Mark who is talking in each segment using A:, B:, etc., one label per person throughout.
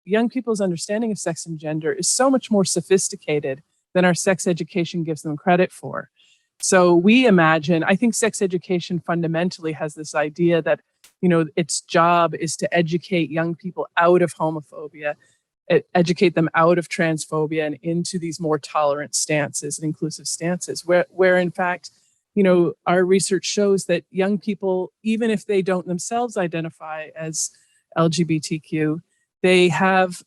A: young people's understanding of sex and gender is so much more sophisticated than our sex education gives them credit for. So we imagine, I think sex education fundamentally has this idea that, its job is to educate young people out of homophobia, educate them out of transphobia and into these more tolerant stances and inclusive stances, where in fact, our research shows that young people, even if they don't themselves identify as LGBTQ, they have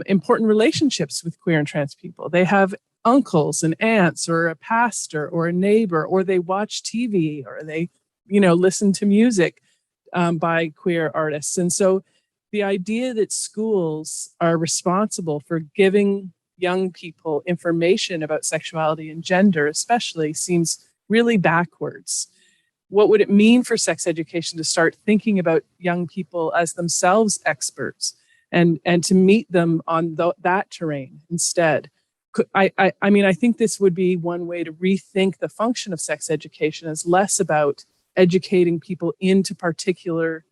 A: important relationships with queer and trans people. They have uncles and aunts or a pastor or a neighbor, or they watch TV or they, listen to music by queer artists. And so the idea that schools are responsible for giving young people information about sexuality and gender especially seems really backwards. What would it mean for sex education to start thinking about young people as themselves experts and to meet them on that terrain instead? I think this would be one way to rethink the function of sex education as less about educating people into particular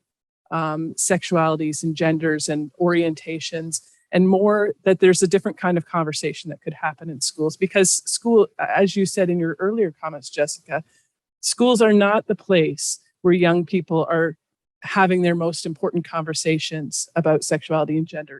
A: sexualities and genders and orientations, and more that there's a different kind of conversation that could happen in schools. Because school, as you said in your earlier comments, Jessica, schools are not the place where young people are having their most important conversations about sexuality and gender.